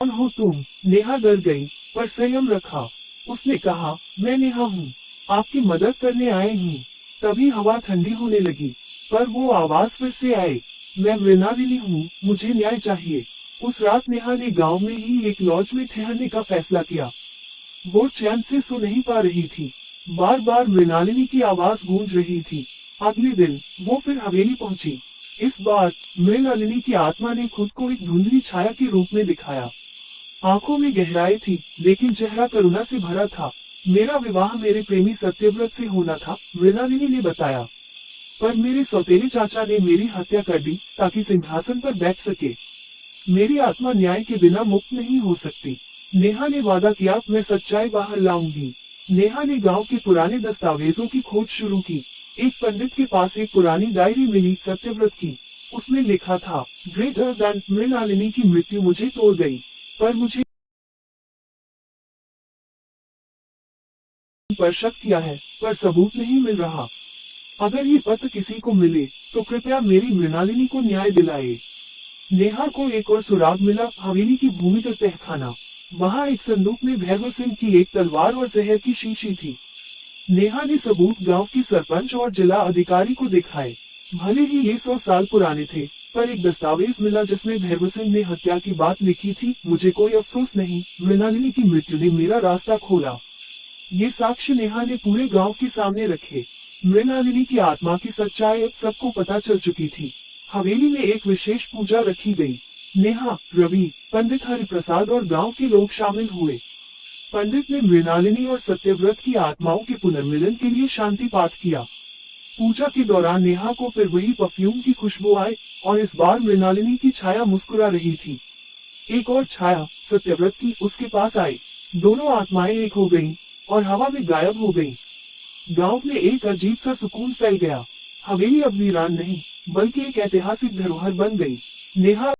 कौन हो तुम? नेहा डर गई, पर संयम रखा। उसने कहा, मैं नेहा हूँ, आपकी मदद करने आए हूँ। तभी हवा ठंडी होने लगी, पर वो आवाज फिर से आई, मैं मृणालिनी हूँ, मुझे न्याय चाहिए। उस रात नेहा ने गांव में ही एक लॉज में ठहरने का फैसला किया। वो चैन से सो नहीं पा रही थी। बार बार मृणालिनी की आवाज गूंज रही थी। अगले दिन वो फिर हवेली पहुंची। इस बार मृणालिनी की आत्मा ने खुद को एक धुंधली छाया के रूप में दिखाया। आंखों में गहराई थी, लेकिन चेहरा करुणा से भरा था। मेरा विवाह मेरे प्रेमी सत्यव्रत से होना था, मृणालिनी ने बताया। पर मेरे सौतेले चाचा ने मेरी हत्या कर दी, ताकि सिंहासन पर बैठ सके। मेरी आत्मा न्याय के बिना मुक्त नहीं हो सकती। नेहा ने वादा किया, मैं सच्चाई बाहर लाऊंगी। नेहा ने गांव के पुराने दस्तावेजों की खोज शुरू की। एक पंडित के पास एक पुरानी डायरी मिली सत्यव्रत की। उसमें लिखा था, ग्रेटर देन मृणालिनी की मृत्यु मुझे तोड़ गई, पर मुझे पर शक किया है, पर सबूत नहीं मिल रहा। अगर ये पत्र किसी को मिले, तो कृपया मेरी मृणालिनी को न्याय दिलाए। नेहा को एक और सुराग मिला, हवेली की भूमिगत तहखाना। वहाँ एक संदूक में भैरव सिंह की एक तलवार और जहर की शीशी थी। नेहा ने सबूत गांव की सरपंच और जिला अधिकारी को दिखाए। भले ही ये 100 साल पुराने थे, पर एक दस्तावेज मिला जिसमें भैरव सिंह ने हत्या की बात लिखी थी। मुझे कोई अफसोस नहीं, मृणालिनी की मृत्यु ने मेरा रास्ता खोला। ये साक्ष्य नेहा ने पूरे गांव के सामने रखे। मृणालिनी की आत्मा की सच्चाई अब सबको पता चल चुकी थी। हवेली में एक विशेष पूजा रखी गई। नेहा, रवि, पंडित हरिप्रसाद और गांव के लोग शामिल हुए। पंडित ने मृणालिनी और सत्यव्रत की आत्माओं के पुनर्मिलन के लिए शांति पाठ किया। पूजा के दौरान नेहा को फिर वही परफ्यूम की खुशबू आई, और इस बार मृणालिनी की छाया मुस्कुरा रही थी। एक और छाया, सत्यव्रत की, उसके पास आई। दोनों आत्माएं एक हो गईं, और हवा में गायब हो गईं। गांव में एक अजीब सा सुकून फैल गया। हवेली अब वीरान नहीं, बल्कि एक ऐतिहासिक धरोहर बन गई। नेहा